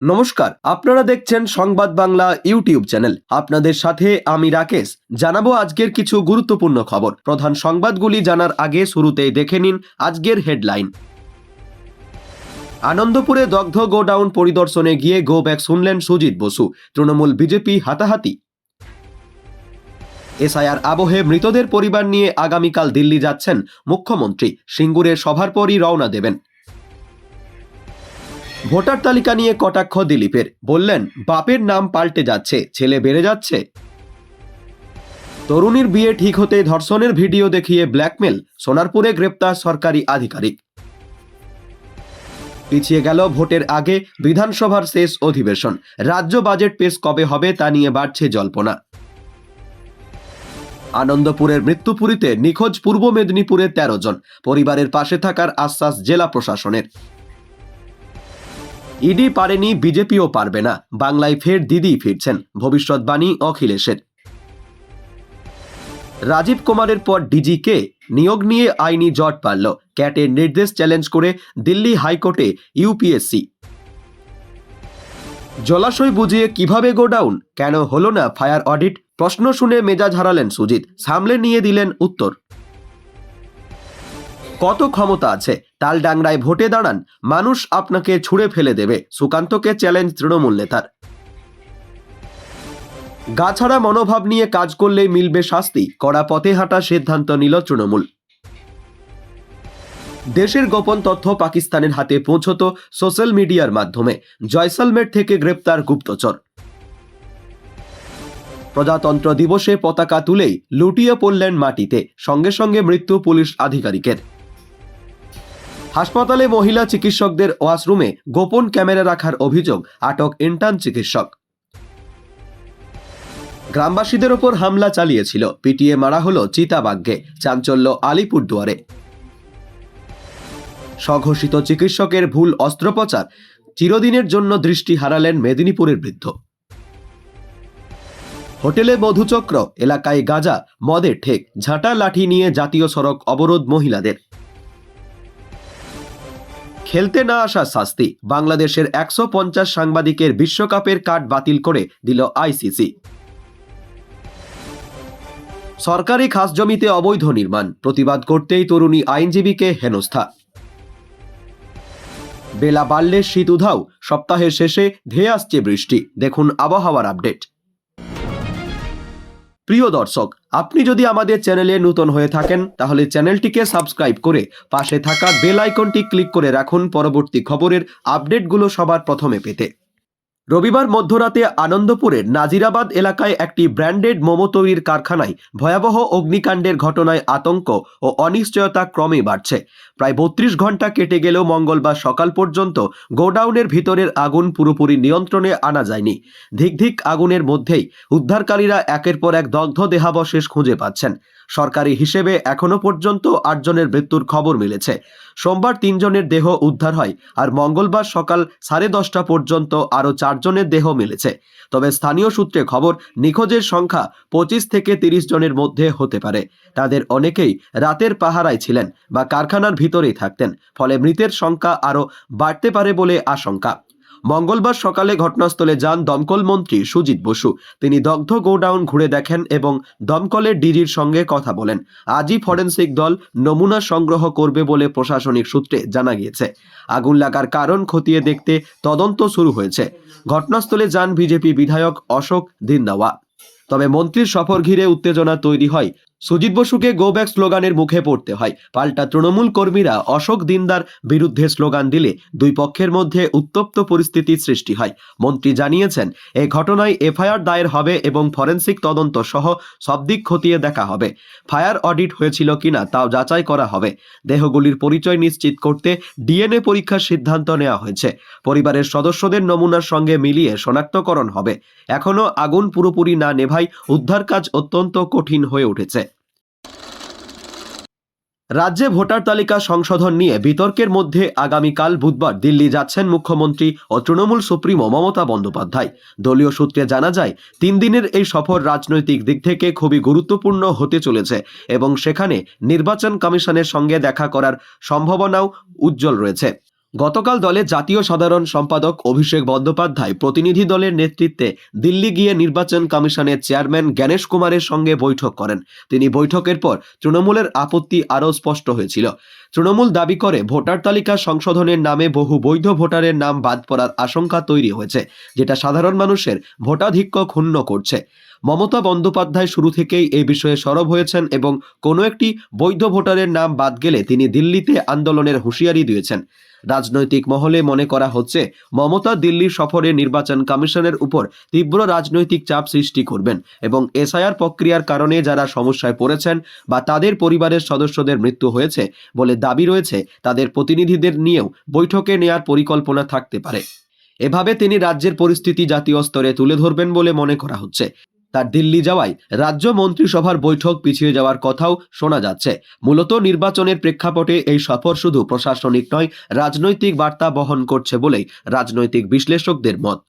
নমস্কার, আপনারা দেখছেন সংবাদ বাংলা ইউটিউব চ্যানেল। আপনাদের সাথে আমি রাকেশ। জানাবো আজকের কিছু গুরুত্বপূর্ণ খবর। প্রধান সংবাদগুলি জানার আগে শুরুতেই দেখে নিন আজকের হেডলাইন। আনন্দপুরে দগ্ধ গোডাউন পরিদর্শনে গিয়ে গো ব্যাক শুনলেন সুজিত বসু। তৃণমূল বিজেপি হাতাহাতি। এসআইআর আবহে মৃতদের পরিবার নিয়ে আগামীকাল দিল্লি যাচ্ছেন মুখ্যমন্ত্রী। সিঙ্গুরের সভার পরই রওনা দেবেন। ভোটার তালিকা নিয়ে কটাক্ষ দিলীপের, বললেন বাপের নাম পাল্টে যাচ্ছে, ছেলে বেড়ে যাচ্ছে। তরুণীর বিয়ে ঠিক হতে ধর্ষণের ভিডিও দেখিয়ে ব্ল্যাকমেল, সোনারপুরে গ্রেপ্তার সরকারি আধিকারিক। পিছিয়ে গেল ভোটের আগে বিধানসভার শেষ অধিবেশন। রাজ্য বাজেট পেশ কবে হবে তা নিয়ে বাড়ছে জল্পনা। আনন্দপুরের মৃত্যুপুরীতে নিখোঁজ পূর্ব মেদিনীপুরের 13 জন, পরিবারের পাশে থাকার আশ্বাস জেলা প্রশাসনের। ইডি পারেনি, বিজেপিও পারবে না, বাংলায় ফের দিদি ফিরছেন, ভবিষ্যৎবাণী অখিলেশের। রাজীব কুমারের পর ডিজিকে নিয়োগ নিয়ে আইনি জট পারল, ক্যাটের নির্দেশ চ্যালেঞ্জ করে দিল্লি হাইকোর্টে ইউপিএসসি। জলাশয় বুঝিয়ে কিভাবে গোডাউন, কেন হলো না ফায়ার অডিট, প্রশ্ন শুনে মেজাজ হারালেন সুজিত, সামলে নিয়ে দিলেন উত্তর। কত ক্ষমতা আছে, তালডাংরায় ভোটে দাঁড়ান, মানুষ আপনাকে ছুঁড়ে ফেলে দেবে, সুকান্তকে চ্যালেঞ্জ তৃণমূল নেতার। গা ছাড়া মনোভাব নিয়ে কাজ করলেই মিলবে শাস্তি, কড়া পথে হাঁটার সিদ্ধান্ত নিল তৃণমূল। দেশের গোপন তথ্য পাকিস্তানের হাতে পৌঁছত সোশ্যাল মিডিয়ার মাধ্যমে, জয়সালমের থেকে গ্রেপ্তার গুপ্তচর। প্রজাতন্ত্র দিবসে পতাকা তুলেই লুটিয়ে পড়লেন মাটিতে, সঙ্গে সঙ্গে মৃত্যু পুলিশ আধিকারিকের। হাসপাতালে মহিলা চিকিৎসকদের ওয়াশরুমে গোপন ক্যামেরা রাখার অভিযোগ, আটক ইন্টার্ন চিকিৎসক। গ্রামবাসীদের ওপর হামলা চালিয়েছিল, পিটিয়ে মারা হলো চিতাবাঘকে, চাঞ্চল্য আলিপুরদুয়ারে। স্বঘোষিত চিকিৎসকের ভুল অস্ত্রোপচার, চিরদিনের জন্য দৃষ্টি হারালেন মেদিনীপুরের বৃদ্ধ। হোটেলে মধুচক্র, এলাকায় গাঁজা মদের ঠেক, ঝাঁটা লাঠি নিয়ে জাতীয় সড়ক অবরোধ মহিলাদের। খেলতে না আসা শাস্তি, বাংলাদেশের 150 সাংবাদিকের বিশ্বকাপের কার্ড বাতিল করে দিল আইসিসি। সরকারি খাস জমিতে অবৈধ নির্মাণ, প্রতিবাদ করতেই তরুণী আইনজীবীকে হেনস্থা। বেলা বাড়লে শীত উধাও, সপ্তাহের শেষে ধেয়ে আসছে বৃষ্টি। দেখুন আবহাওয়ার আপডেট। প্রিয় দর্শক, আপনি যদি আমাদের চ্যানেলে নতুন হয়ে থাকেন তাহলে চ্যানেলটিকে সাবস্ক্রাইব করে পাশে থাকা বেল আইকনটি ক্লিক করে রাখুন পরবর্তী খবরের আপডেটগুলো সবার প্রথমে পেতে। রবিবার মধ্যরাতে আনন্দপুরের নাজিরাবাদ এলাকায় একটি ব্র্যান্ডেড মোমো তৈরির কারখানায় ভয়াবহ অগ্নিকাণ্ডের ঘটনায় আতঙ্ক ও অনিশ্চয়তা ক্রমে বাড়ছে। প্রায় 32 ঘন্টা কেটে গেলেও মঙ্গলবার সকাল পর্যন্ত গোডাউনের ভিতরের আগুন পুরোপুরি নিয়ন্ত্রণে আনা যায়নি। ধিক আগুনের মধ্যেই উদ্ধারকারীরা একের পর এক দগ্ধ দেহাবশেষ খুঁজে পাচ্ছেন। সরকারি হিসেবে এখনো পর্যন্ত 8 জনের মৃত্যুর খবর মিলেছে। সোমবার 3 জনের দেহ উদ্ধার হয়, আর মঙ্গলবার সকাল 10:30 পর্যন্ত আরও 4 জনের দেহ মিলেছে। তবে স্থানীয় সূত্রে খবর, নিখোঁজের সংখ্যা 25 থেকে 30 জনের মধ্যে হতে পারে। তাদের অনেকেই রাতের পাহারায় ছিলেন বা কারখানার ভিতরেই থাকতেন, ফলে মৃতের সংখ্যা আরও বাড়তে পারে বলে আশঙ্কা। মঙ্গলবার সকালে ঘটনাস্থলে যান দমকল মন্ত্রী সুজিত বসু। তিনি দগ্ধ গোডাউন ঘুরে দেখেন এবং দমকলের ডিজির সঙ্গে কথা বলেন। আজই ফরেনসিক দল নমুনা সংগ্রহ করবে বলে প্রশাসনিক সূত্রে জানা গিয়েছে। আগুন লাগার কারণ খতিয়ে দেখতে তদন্ত শুরু হয়েছে। ঘটনাস্থলে যান বিজেপি বিধায়ক অশোক দিন্দাওয়া। তবে মন্ত্রীর সফর ঘিরে উত্তেজনা তৈরি হয়। সুজিত বসুকে গো ব্যাক স্লোগানের মুখে পড়তে হয়। পাল্টা তৃণমূল কর্মীরা অশোক দিন্দার বিরুদ্ধে স্লোগান দিলে দুই পক্ষের মধ্যে উত্তপ্ত পরিস্থিতির সৃষ্টি হয়। মন্ত্রী জানিয়েছেন, এই ঘটনায় এফআইআর দায়ের হবে এবং ফরেনসিক তদন্ত সহ সব দিক খতিয়ে দেখা হবে। ফায়ার অডিট হয়েছিল কিনা তাও যাচাই করা হবে। দেহগুলির পরিচয় নিশ্চিত করতে ডিএনএ পরীক্ষার সিদ্ধান্ত নেওয়া হয়েছে। পরিবারের সদস্যদের নমুনার সঙ্গে মিলিয়ে শনাক্তকরণ হবে। এখনো আগুন পুরোপুরি না নেভায় উদ্ধার কাজ অত্যন্ত কঠিন হয়ে উঠেছে। রাজ্যে ভোটার তালিকা সংশোধন নিয়ে বিতর্কের মধ্যে আগামীকাল বুধবার দিল্লি যাচ্ছেন মুখ্যমন্ত্রী ও তৃণমূল সুপ্রিমো মমতা বন্দ্যোপাধ্যায়। দলীয় সূত্রে জানা যায়, 3 দিনের এই সফর রাজনৈতিক দিক থেকে খুবই গুরুত্বপূর্ণ হতে চলেছে এবং সেখানে নির্বাচন কমিশনের সঙ্গে দেখা করার সম্ভাবনাও উজ্জ্বল রয়েছে। গতকাল দলের জাতীয় সাধারণ সম্পাদক অভিষেক বন্দ্যোপাধ্যায় প্রতিনিধি দলের নেতৃত্বে দিল্লি গিয়ে নির্বাচন কমিশনের চেয়ারম্যান জ্ঞানেশ কুমারের সঙ্গে বৈঠক করেন। তিনি বৈঠকের পর তৃণমূলের আপত্তি আরও স্পষ্ট হয়েছিল। তৃণমূল দাবি করে ভোটার তালিকা সংশোধনের নামে বহু বৈধ ভোটারের নাম বাদ পড়ার আশঙ্কা তৈরি হয়েছে, যেটা সাধারণ মানুষের ভোটাধিক্য ক্ষুণ্ণ করছে। মমতা বন্দ্যোপাধ্যায় শুরু থেকেই এই বিষয়ে সরব হয়েছেন এবং কোনো একটি বৈধ ভোটারের নাম বাদ গেলে তিনি দিল্লিতে আন্দোলনের হুঁশিয়ারি দিয়েছেন। রাজনৈতিক মহলে মনে করা হচ্ছে মমতা দিল্লি সফরে নির্বাচন কমিশনের উপর তীব্র রাজনৈতিক চাপ সৃষ্টি করবেন এবং এসআইআর প্রক্রিয়ার কারণে যারা সমস্যায় পড়েছেন বা তাদের পরিবারের সদস্যদের মৃত্যু হয়েছে বলে দাবি রয়েছে, তাদের প্রতিনিধিদের নিয়েও বৈঠকে নেয়ার পরিকল্পনা থাকতে পারে। এভাবে তিনি রাজ্যের পরিস্থিতি জাতীয় স্তরে তুলে ধরবেন বলে মনে করা হচ্ছে। তার দিল্লি যাওয়ায় রাজ্য মন্ত্রিসভার বৈঠক পিছিয়ে যাওয়ার কথাও শোনা যাচ্ছে। মূলত নির্বাচনের প্রেক্ষাপটে এই সফর শুধু প্রশাসনিক নয়, রাজনৈতিক বার্তা বহন করছে বলেই রাজনৈতিক বিশ্লেষকদের মত।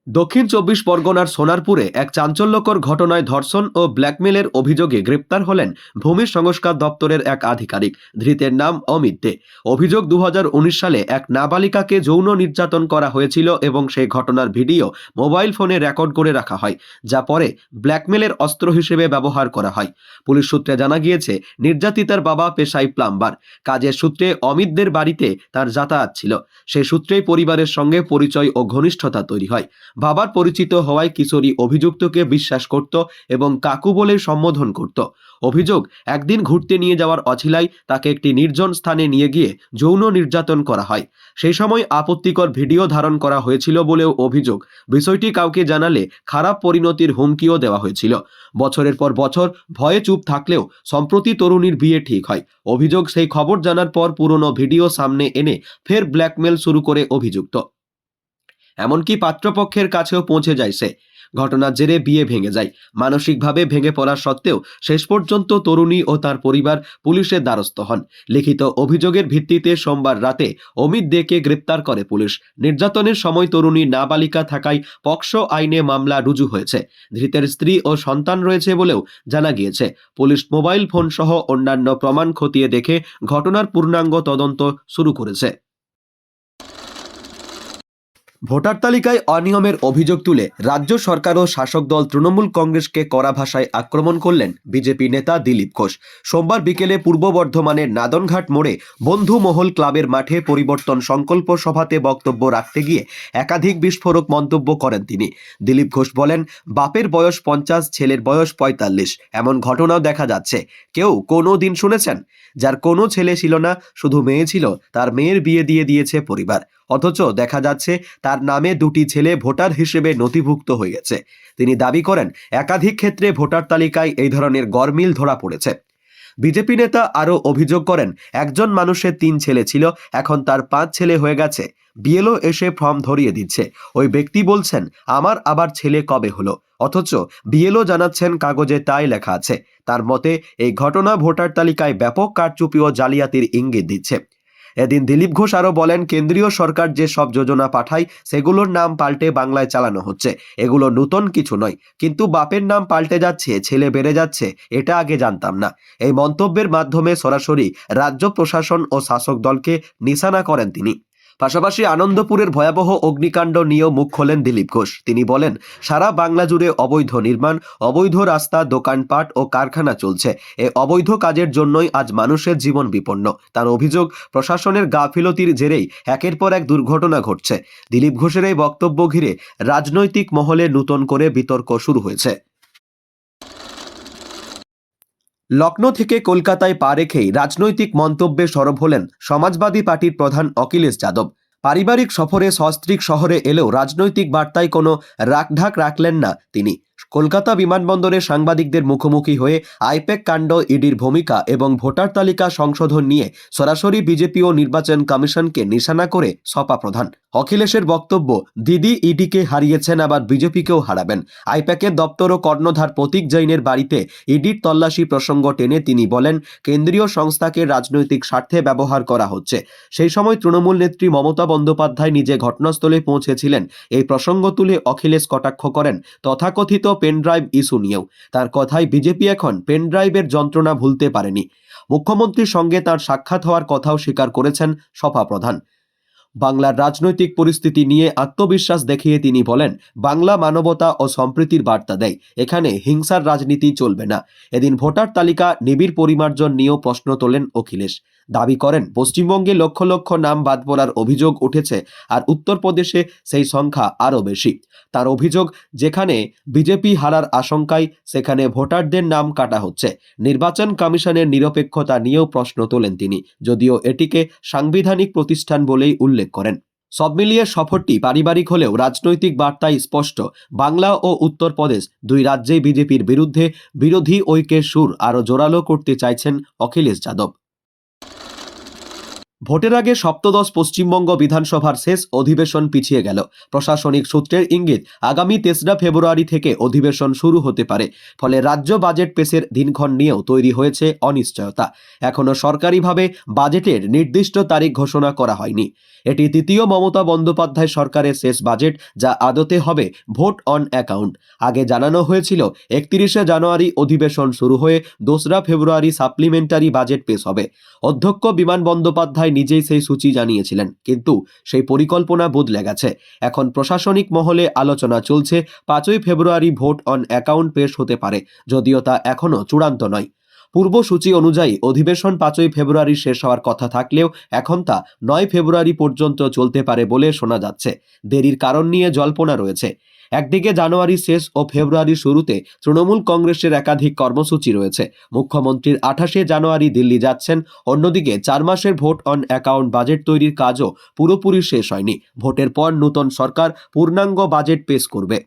দক্ষিণ ২৪ পরগনার সোনারপুরে এক চাঞ্চল্যকর ঘটনায় ধর্ষণ ও ব্ল্যাকমেলের অভিযোগে গ্রেপ্তার হলেন ভূমি সংস্কার দপ্তরের এক আধিকারিক। ধৃতের নাম অমিত দে। অভিযোগ ২০১৯ সালে এক নাবালিকাকে যৌন নির্যাতন করা হয়েছিল এবং সেই ঘটনার ভিডিও মোবাইল ফোনে রেকর্ড করে রাখা হয়, যা পরে ব্ল্যাকমেলের অস্ত্র হিসেবে ব্যবহার করা হয়। পুলিশ সূত্রে জানা গিয়েছে, নির্যাতিতার বাবা পেশায় প্লাম্বার। কাজের সূত্রে অমিতদের বাড়িতে তার যাতায়াত ছিল। সেই সূত্রেই পরিবারের সঙ্গে পরিচয় ও ঘনিষ্ঠতা তৈরি হয়। বাবার পরিচিত হওয়ায় কিশোরী অভিযুক্তকে বিশ্বাস করত এবং কাকু বলে সম্বোধন করত। অভিযোগ, একদিন ঘুরতে নিয়ে যাওয়ার অছিলায় তাকে একটি নির্জন স্থানে নিয়ে গিয়ে যৌন নির্যাতন করা হয়। সেই সময় আপত্তিকর ভিডিও ধারণ করা হয়েছিল বলেও অভিযোগ। বিষয়টি কাউকে জানালে খারাপ পরিণতির হুমকিও দেওয়া হয়েছিল। বছরের পর বছর ভয়ে চুপ থাকলেও সম্প্রতি তরুণীর বিয়ে ঠিক হয়। অভিযোগ, সেই খবর জানার পর পুরনো ভিডিও সামনে এনে ফের ব্ল্যাকমেল শুরু করে অভিযুক্ত। এমনকি পাত্রপক্ষের কাছেও পৌঁছে যায় সে। ঘটনার জেরে বিয়ে ভেঙে যায়। মানসিকভাবে ভেঙে পড়া সত্ত্বেও শেষ পর্যন্ত তরুণী ও তার পরিবার পুলিশের দ্বারস্থ হন। লিখিত অভিযোগের ভিত্তিতে সোমবার রাতে অমিত দেকে গ্রেপ্তার করে পুলিশ। নির্যাতনের সময় তরুণী নাবালিকা থাকায় পক্সো আইনে মামলা রুজু হয়েছে। ধৃতের স্ত্রী ও সন্তান রয়েছে বলেও জানা গিয়েছে। পুলিশ মোবাইল ফোন সহ অন্যান্য প্রমাণ খতিয়ে দেখে ঘটনার পূর্ণাঙ্গ তদন্ত শুরু করেছে। ভোটার তালিকায় অনিয়মের অভিযোগ তুলে রাজ্য সরকার ও শাসক দল তৃণমূল কংগ্রেসকে কড়া ভাষায় আক্রমণ করলেন বিজেপি নেতা দিলীপ ঘোষ। সোমবার বিকেলে পূর্ব বর্ধমানের নাদনঘাট মোড়ে বন্ধু মহল ক্লাবের মাঠে পরিবর্তন সংকল্প সভাতে বক্তব্য রাখতে গিয়ে একাধিক বিস্ফোরক মন্তব্য করেন তিনি। দিলীপ ঘোষ বলেন, বাপের বয়স ৫০, ছেলের বয়স ৪৫। এমন ঘটনাও দেখা যাচ্ছে। কেউ কোনো দিন শুনেছেন? যার কোনো ছেলে ছিল না, শুধু মেয়ে ছিল, তার মেয়ের বিয়ে দিয়ে দিয়েছে পরিবার। অথচ দেখা যাচ্ছে তার নামে দুটি ছেলে ভোটার হিসেবে নথিভুক্ত হয়ে গেছে। তিনি দাবি করেন, একাধিক ক্ষেত্রে ভোটার তালিকায় এই ধরনের গরমিল ধরা পড়েছে। বিজেপি নেতা আরও অভিযোগ করেন, একজন মানুষের ৩ ছেলে ছিল, এখন তার ৫ ছেলে হয়ে গেছে। বিএলও এসে ফর্ম ধরিয়ে দিচ্ছে। ওই ব্যক্তি বলছেন, আমার আবার ছেলে কবে হলো? অথচ বিএলও জানাচ্ছেন কাগজে তাই লেখা আছে। তার মতে এই ঘটনা ভোটার তালিকায় ব্যাপক কারচুপি ও জালিয়াতির ইঙ্গিত দিচ্ছে। এদিন দিলীপ ঘোষ আরও বলেন, কেন্দ্রীয় সরকার যে সব যোজনা পাঠায় সেগুলোর নাম পাল্টে বাংলায় চালানো হচ্ছে। এগুলো নতুন কিছু নয়, কিন্তু বাপের নাম পাল্টে যাচ্ছে, ছেলে বেড়ে যাচ্ছে, এটা আগে জানতাম না। এই মন্তব্যের মাধ্যমে সরাসরি রাজ্য প্রশাসন ও শাসক দলকে নিশানা করেন তিনি। পাশাপাশি আনন্দপুরের ভয়াবহ অগ্নিকাণ্ড নিয়েও মুখ খোলেন দিলীপ ঘোষ। তিনি বলেন, সারা বাংলা জুড়ে অবৈধ নির্মাণ, অবৈধ রাস্তা, দোকানপাট ও কারখানা চলছে। এই অবৈধ কাজের জন্যই আজ মানুষের জীবন বিপন্ন। তার অভিযোগ, প্রশাসনের গাফিলতির জেরেই একের পর এক দুর্ঘটনা ঘটছে। দিলীপ ঘোষের এই বক্তব্য ঘিরে রাজনৈতিক মহলে নতুন করে বিতর্ক শুরু হয়েছে। লখনৌ থেকে কলকাতায় পা রেখেই রাজনৈতিক মন্তব্যে সরব হলেন সমাজবাদী পার্টির প্রধান অখিলেশ যাদব। পারিবারিক সফরে সস্ত্রীক শহরে এলেও রাজনৈতিক বার্তায় কোনো রাখঢাক রাখলেন না তিনি। কলকাতা বিমানবন্দরে সাংবাদিকদের মুখোমুখি হয়ে আইপ্যাক কাণ্ড, ইডির ভূমিকা এবং ভোটার তালিকা সংশোধন নিয়ে সরাসরি বিজেপি ও নির্বাচন কমিশনকে নিশানা করে সপা প্রধান অখিলেশের বক্তব্য, দিদি ইডিকে হারিয়েছেন, আবার বিজেপিকেও হারাবেন। আইপ্যাকের দপ্তর ও কর্ণধার প্রতীক জৈনের বাড়িতে ইডির তল্লাশি প্রসঙ্গ টেনে তিনি বলেন, কেন্দ্রীয় সংস্থাকে রাজনৈতিক স্বার্থে ব্যবহার করা হচ্ছে। সেই সময় তৃণমূল নেত্রী মমতা বন্দ্যোপাধ্যায় নিজে ঘটনাস্থলে পৌঁছেছিলেন। এই প্রসঙ্গ তুলে অখিলেশ কটাক্ষ করেন তথাকথিত পেনড্রাইভ ইস্যু নিয়েও। তার কথায়, বিজেপি এখন পেনড্রাইভের যন্ত্রণা ভুলতে পারেনি। মুখ্যমন্ত্রীর সঙ্গে তার সাক্ষাৎ হওয়ার কথাও স্বীকার করেছেন সভাপ্রধান। বাংলার রাজনৈতিক পরিস্থিতি নিয়ে আত্মবিশ্বাস দেখিয়ে তিনি বলেন, বাংলা মানবতা ও সম্প্রীতির বার্তা দেয়, এখানে হিংসার রাজনীতি চলবে না। এদিন ভোটার তালিকা নিবিড় পরিমার্জন নিয়েও প্রশ্ন তোলেন অখিলেশ। দাবি করেন, পশ্চিমবঙ্গে লক্ষ লক্ষ নাম বাদ পড়ার অভিযোগ উঠেছে, আর উত্তরপ্রদেশে সেই সংখ্যা আরও বেশি। তার অভিযোগ, যেখানে বিজেপি হারার আশঙ্কায় সেখানে ভোটারদের নাম কাটা হচ্ছে। নির্বাচন কমিশনের নিরপেক্ষতা নিয়েও প্রশ্ন তোলেন তিনি, যদিও এটিকে সাংবিধানিক প্রতিষ্ঠান বলেই উল্লেখ করেন। সব মিলিয়ে সফরটি পারিবারিক হলেও রাজনৈতিক বার্তায় স্পষ্ট, বাংলা ও উত্তরপ্রদেশ দুই রাজ্যেই বিজেপির বিরুদ্ধে বিরোধী ঐক্যের সুর আরও জোরালো করতে চাইছেন অখিলেশ যাদব। ভোটের আগে সপ্তদশ পশ্চিমবঙ্গ বিধানসভার শেষ অধিবেশন পিছিয়ে গেল। প্রশাসনিক সূত্রের ইঙ্গিত, আগামী 3রা ফেব্রুয়ারি থেকে অধিবেশন শুরু হতে পারে। ফলে রাজ্য বাজেট পেশের দিনক্ষণ নিয়েও তৈরি হয়েছে অনিশ্চয়তা। এখনও সরকারিভাবে বাজেটের নির্দিষ্ট তারিখ ঘোষণা করা হয়নি। এটি তৃতীয় মমতা বন্দ্যোপাধ্যায় সরকারের শেষ বাজেট, যা আদতে হবে ভোট অন অ্যাকাউন্ট। আগে জানানো হয়েছিল 31শে জানুয়ারি অধিবেশন শুরু হয়ে 2রা ফেব্রুয়ারি সাপ্লিমেন্টারি বাজেট পেশ হবে। অধ্যক্ষ বিমান বন্দ্যোপাধ্যায় নিজেই সেই সূচি জানিয়েছিলেন, কিন্তু সেই পরিকল্পনা বদলে গেছে। এখন প্রশাসনিক মহলে আলোচনা চলছে 5ই ফেব্রুয়ারি ভোট অন অ্যাকাউন্ট পেশ হতে পারে, যদিও তা এখনও চূড়ান্ত নয়। পূর্বসূচি অনুযায়ী অধিবেশন 5ই ফেব্রুয়ারি শেষ হওয়ার কথা থাকলেও এখন তা 9 ফেব্রুয়ারি পর্যন্ত চলতে পারে বলে শোনা যাচ্ছে। দেরির কারণ নিয়ে জল্পনা রয়েছে। একদিকে জানুয়ারি শেষ ও ফেব্রুয়ারি শুরুতে তৃণমূল কংগ্রেসের একাধিক কর্মসূচি রয়েছে। মুখ্যমন্ত্রীর 28শে জানুয়ারি দিল্লি যাচ্ছেন। অন্যদিকে 4 মাসের ভোট অন অ্যাকাউন্ট বাজেট তৈরির কাজও পুরোপুরি শেষ হয়নি। ভোটের পর নতুন সরকার পূর্ণাঙ্গ বাজেট পেশ করবে।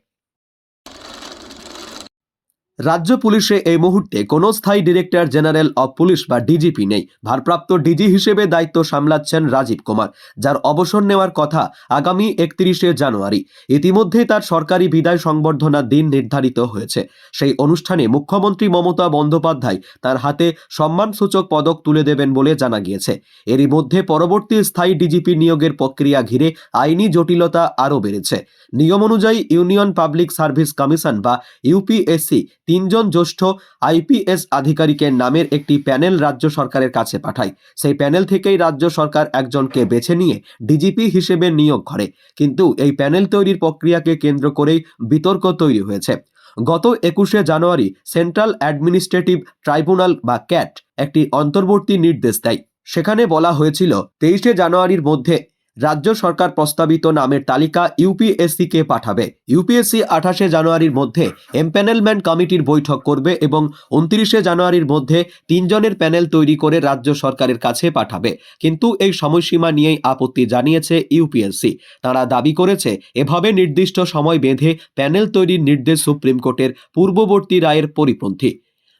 রাজ্য পুলিশে এই মুহূর্তে কোনো স্থায়ী ডিরেক্টর জেনারেল অব পুলিশ বা ডিজিপি নেই। ভারপ্রাপ্ত ডিজি হিসেবে দায়িত্ব সামলাচ্ছেন রাজীব কুমার, যার অবসর নেওয়ার কথা আগামী 31শে জানুয়ারি। ইতিমধ্যেই তার সরকারি বিদায় সংবর্ধনার দিন নির্ধারিত হয়েছে। সেই অনুষ্ঠানে মুখ্যমন্ত্রী মমতা বন্দ্যোপাধ্যায় তার হাতে সম্মানসূচক পদক তুলে দেবেন বলে জানা গিয়েছে। এরই মধ্যে পরবর্তী স্থায়ী ডিজিপি নিয়োগের প্রক্রিয়া ঘিরে আইনি জটিলতা আরও বেড়েছে। নিয়ম অনুযায়ী ইউনিয়ন পাবলিক সার্ভিস কমিশন বা ইউপিএসসি 3 জন জ্যেষ্ঠ আইপিএস আধিকারিকের নামের একটি প্যানেল রাজ্য সরকারের কাছে পাঠায়। সেই প্যানেল থেকেই রাজ্য সরকার একজনকে বেছে নিয়ে ডিজিপি হিসেবে নিয়োগ করে। কিন্তু এই প্যানেল তৈরির প্রক্রিয়াকে কেন্দ্র করেই বিতর্ক তৈরি হয়েছে। গত 21শে জানুয়ারি সেন্ট্রাল অ্যাডমিনিস্ট্রেটিভ ট্রাইব্যুনাল বা ক্যাট একটি অন্তর্বর্তী নির্দেশ দেয়। সেখানে বলা হয়েছিল 23শে জানুয়ারির মধ্যে রাজ্য সরকার প্রস্তাবিত নামের তালিকা ইউপিএসসিকে পাঠাবে। ইউপিএসসি 28শে জানুয়ারির মধ্যে এমপ্যানেলমেন্ট কমিটির বৈঠক করবে এবং 29শে জানুয়ারির মধ্যে 3 জনের প্যানেল তৈরি করে রাজ্য সরকারের কাছে পাঠাবে। কিন্তু এই সময়সীমা নিয়েই আপত্তি জানিয়েছে ইউপিএসসি। তারা দাবি করেছে, এভাবে নির্দিষ্ট সময় বেঁধে প্যানেল তৈরির নির্দেশ সুপ্রিম কোর্টের পূর্ববর্তী রায়ের পরিপন্থী।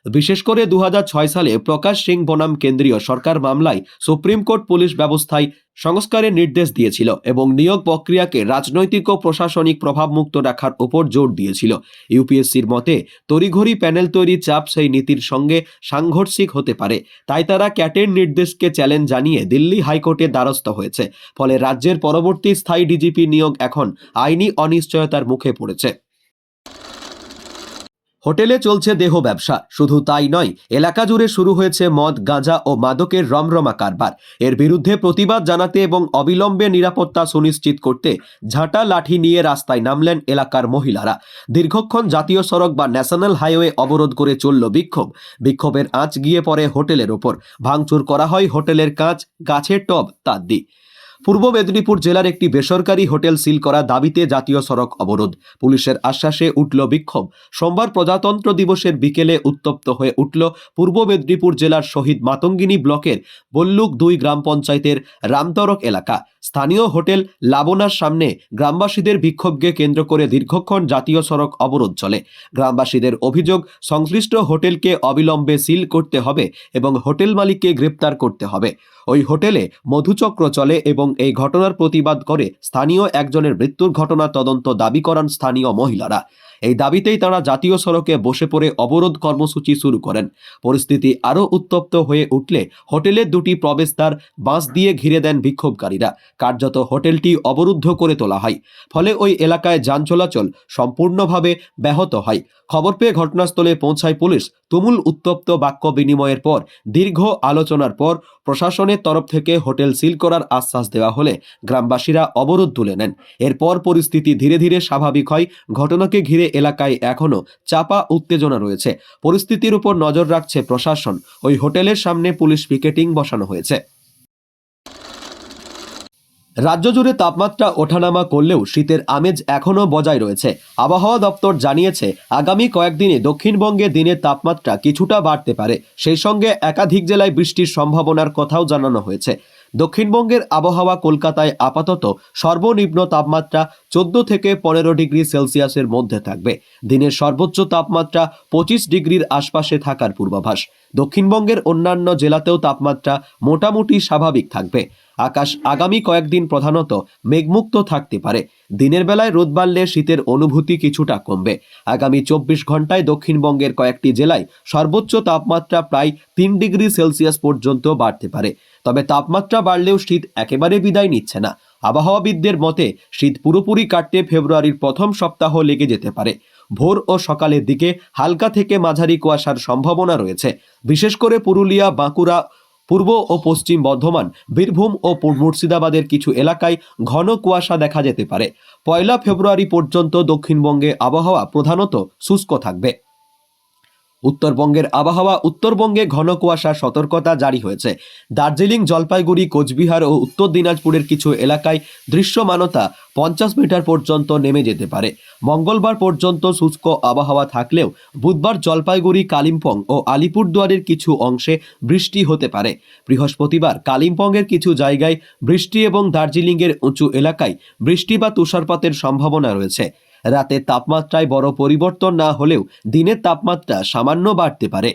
বিশেষ করে 2006 সালে প্রকাশ সিং বনাম কেন্দ্রীয় সরকার মামলায় সুপ্রিম কোর্ট পুলিশ ব্যবস্থায় সংস্কারের নির্দেশ দিয়েছিল এবং নিয়োগ প্রক্রিয়াকে রাজনৈতিক ও প্রশাসনিক প্রভাবমুক্ত রাখার উপর জোর দিয়েছিল। ইউপিএসসির মতে তড়িঘড়ি প্যানেল তৈরির চাপ সেই নীতির সঙ্গে সাংঘর্ষিক হতে পারে। তাই তারা ক্যাটের নির্দেশকে চ্যালেঞ্জ জানিয়ে দিল্লি হাইকোর্টের দ্বারস্থ হয়েছে। ফলে রাজ্যের পরবর্তী স্থায়ী ডিজিপি নিয়োগ এখন আইনি অনিশ্চয়তার মুখে পড়েছে। হোটেলে চলছে দেহ ব্যবসা। শুধু তাই নয়, এলাকা জুড়ে শুরু হয়েছে মদ, গাঁজা ও মাদকের রমরমা কারবার। এর বিরুদ্ধে প্রতিবাদ জানাতে এবং অবিলম্বে নিরাপত্তা সুনিশ্চিত করতে ঝাঁটা লাঠি নিয়ে রাস্তায় নামলেন এলাকার মহিলারা। দীর্ঘক্ষণ জাতীয় সড়ক বা ন্যাশনাল হাইওয়ে অবরোধ করে চলল বিক্ষোভ। বিক্ষোভের আঁচ গিয়ে পড়ে হোটেলের ওপর। ভাঙচুর করা হয় হোটেলের কাঁচ, গাছের টব, ইত্যাদি। পূর্ব মেদিনীপুর জেলার একটি বেসরকারি হোটেল সিল করা দাবিতে জাতীয় সড়ক অবরোধ। পুলিশের আশ্বাসে উঠল বিক্ষোভ। সোমবার প্রজাতন্ত্র দিবসের বিকেলে উত্তপ্ত হয়ে উঠল পূর্ব মেদিনীপুর জেলার শহীদ মাতঙ্গিনী ব্লকের বল্লুক 2 গ্রাম পঞ্চায়েতের রামতরক এলাকা। স্থানীয় হোটেল লাবণার সামনে গ্রামবাসীদের বিক্ষোভকে কেন্দ্র করে দীর্ঘক্ষণ জাতীয় সড়ক অবরোধ চলে। গ্রামবাসীদের অভিযোগ, সংশ্লিষ্ট হোটেলকে অবিলম্বে সিল করতে হবে এবং হোটেল মালিককে গ্রেপ্তার করতে হবে। ওই হোটেলে মধুচক্র চলে এবং এই ঘটনার প্রতিবাদ করে স্থানীয় একজনের মৃত্যুর ঘটনা তদন্ত দাবি করান স্থানীয় মহিলারা। এই দাবিতেই তারা জাতীয় সড়কে বসে পড়ে অবরোধ কর্মসূচি শুরু করেন। পরিস্থিতি আরও উত্তপ্ত হয়ে উঠলে হোটেলের দুটি প্রবেশদ্বার বাঁশ দিয়ে ঘিরে দেন বিক্ষোভকারীরা। কার্যত হোটেলটি অবরুদ্ধ করে তোলা হয়। ফলে ওই এলাকায় যান চলাচল সম্পূর্ণভাবে ব্যাহত হয়। খবর পেয়ে ঘটনাস্থলে পৌঁছায় পুলিশ। তুমুল উত্তপ্ত বাক্য বিনিময়ের পর দীর্ঘ আলোচনার পর প্রশাসনের তরফ থেকে হোটেল সিল করার আশ্বাস দেওয়া হলে গ্রামবাসীরা অবরোধ তুলে নেন। এরপর পরিস্থিতি ধীরে ধীরে স্বাভাবিক হয়। ঘটনাকে ঘিরে এলাকায় এখনও চাপা উত্তেজনা রয়েছে। পরিস্থিতির উপর নজর রাখছে প্রশাসন। ওই হোটেলের সামনে পুলিশ পিকেটিং বসানো হয়েছে। রাজ্য জুড়ে তাপমাত্রা ওঠানামা করলেও শীতের আমেজ এখনও বজায় রয়েছে। আবহাওয়া দপ্তর জানিয়েছে আগামী কয়েকদিনে দক্ষিণবঙ্গে দিনের তাপমাত্রা কিছুটা বাড়তে পারে। সেই সঙ্গে একাধিক জেলায় বৃষ্টির সম্ভাবনার কথাও জানানো হয়েছে। দক্ষিণবঙ্গের আবহাওয়া কলকাতায় আপাতত সর্বনিম্ন তাপমাত্রা 14 থেকে 15 ডিগ্রি সেলসিয়াসের মধ্যে থাকবে। দিনের সর্বোচ্চ তাপমাত্রা 25 ডিগ্রির আশপাশে থাকার পূর্বাভাস। দক্ষিণবঙ্গের অন্যান্য জেলাতেও তাপমাত্রা মোটামুটি স্বাভাবিক থাকবে। আকাশ আগামী কয়েকদিন প্রধানত মেঘমুক্ত থাকতে পারে। দিনের বেলায় রোদ বাড়লে শীতের অনুভূতি কিছুটা কমবে। আগামী 24 ঘন্টায় দক্ষিণবঙ্গের কয়েকটি জেলায় সর্বোচ্চ তাপমাত্রা প্রায় 3 ডিগ্রি সেলসিয়াস পর্যন্ত বাড়তে পারে। তবে তাপমাত্রা বাড়লেও শীত একেবারে বিদায় নিচ্ছে না। আবহাওয়াবিদদের মতে শীত পুরোপুরি কাটতে ফেব্রুয়ারির প্রথম সপ্তাহ লেগে যেতে পারে। ভোর ও সকালের দিকে হালকা থেকে মাঝারি কুয়াশার সম্ভাবনা রয়েছে। বিশেষ করে পুরুলিয়া, বাঁকুড়া, পূর্ব ও পশ্চিম বর্ধমান, বীরভূম ও মুর্শিদাবাদের কিছু এলাকায় ঘন কুয়াশা দেখা যেতে পারে। 1 ফেব্রুয়ারি পর্যন্ত দক্ষিণবঙ্গে আবহাওয়া প্রধানত শুষ্ক থাকবে। উত্তরবঙ্গের আবহাওয়া। উত্তরবঙ্গে ঘন কুয়াশার সতর্কতা জারি হয়েছে। দার্জিলিং, জলপাইগুড়ি, কোচবিহার ও উত্তর দিনাজপুরের কিছু এলাকায় দৃশ্যমানতা 50 মিটার পর্যন্ত নেমে যেতে পারে। মঙ্গলবার পর্যন্ত শুষ্ক আবহাওয়া থাকলেও বুধবার জলপাইগুড়ি, কালিম্পং ও আলিপুরদুয়ারের কিছু অংশে বৃষ্টি হতে পারে। বৃহস্পতিবার কালিম্পংয়ের কিছু জায়গায় বৃষ্টি এবং দার্জিলিংয়ের উঁচু এলাকায় বৃষ্টি বা তুষারপাতের সম্ভাবনা রয়েছে। রাতে তাপমাত্রায় বড় পরিবর্তন না হলেও দিনের তাপমাত্রা সামান্য বাড়তে পারে।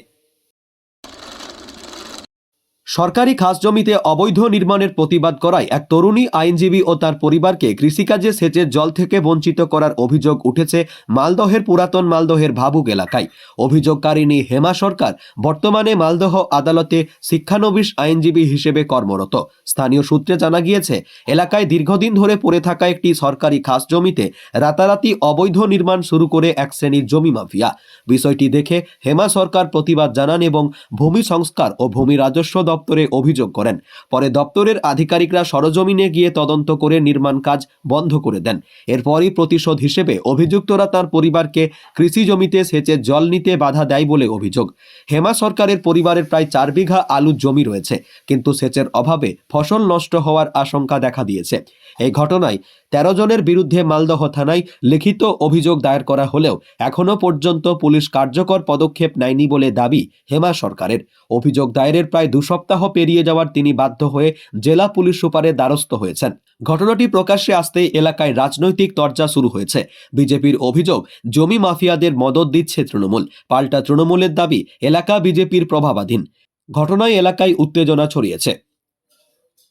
সরকারি খাস জমিতে অবৈধ নির্মাণের প্রতিবাদ করায় এক তরুণী আইনজীবী ও তার পরিবারকে কৃষিকাজে সেচের জল থেকে বঞ্চিত করার অভিযোগ উঠেছে মালদহের পুরাতন মালদহের ভাবুক এলাকায়। অভিযোগকারিণী হেমা সরকার বর্তমানে মালদহ আদালতে শিক্ষানবিশ আইনজীবী হিসেবে কর্মরত। স্থানীয় সূত্রে জানা গিয়েছে, এলাকায় দীর্ঘদিন ধরে পড়ে থাকা একটি সরকারি খাস জমিতে রাতারাতি অবৈধ নির্মাণ শুরু করে এক শ্রেণীর জমি মাফিয়া। বিষয়টি দেখে হেমা সরকার প্রতিবাদ জানান এবং ভূমি সংস্কার ও ভূমি রাজস্ব দপ্তরে অভিযোগ করেন। পরে দপ্তরের আধিকারিকরা সরজমিনে গিয়ে তদন্ত করে নির্মাণ কাজ বন্ধ করে দেন। এরপরই প্রতিশোধ হিসেবে অভিযুক্তরা তার পরিবারকে কৃষি জমিতে সেচের জল নিতে বাধা দেয় বলে অভিযোগ। হেমা সরকারের পরিবারের প্রায় 4 বিঘা আলুর জমি রয়েছে, কিন্তু সেচের অভাবে ফসল নষ্ট হওয়ার আশঙ্কা দেখা দিয়েছে। এই ঘটনায় 13 জনের বিরুদ্ধে মালদহ থানায় লিখিত অভিযোগ দায়ের করা হলেও এখনো পর্যন্ত পুলিশ কার্যকর পদক্ষেপ নেয়নি বলে দাবি হেমা সরকারের। অভিযোগ দায়েরের প্রায় 2 সপ্তাহ পেরিয়ে যাওয়ার তিনি বাধ্য হয়ে জেলা পুলিশ সুপারের দ্বারস্থ হয়েছেন। ঘটনাটি প্রকাশ্যে আসতেই এলাকায় রাজনৈতিক তরজা শুরু হয়েছে। বিজেপির অভিযোগ, জমি মাফিয়াদের মদদ দিচ্ছে তৃণমূল। পাল্টা তৃণমূলের দাবি, এলাকা বিজেপির প্রভাবাধীন। ঘটনায় এলাকায় উত্তেজনা ছড়িয়েছে।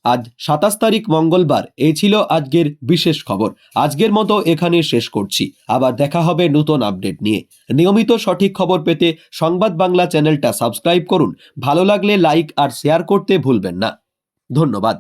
আজ 27 তারিখ মঙ্গলবার। এই ছিল আজকের বিশেষ খবর। আজকের মতো এখানে শেষ করছি। আবার দেখা হবে নতুন আপডেট নিয়ে। নিয়মিত সঠিক খবর পেতে সংবাদ বাংলা চ্যানেলটা সাবস্ক্রাইব করুন। ভালো লাগলে লাইক আর শেয়ার করতে ভুলবেন না। ধন্যবাদ।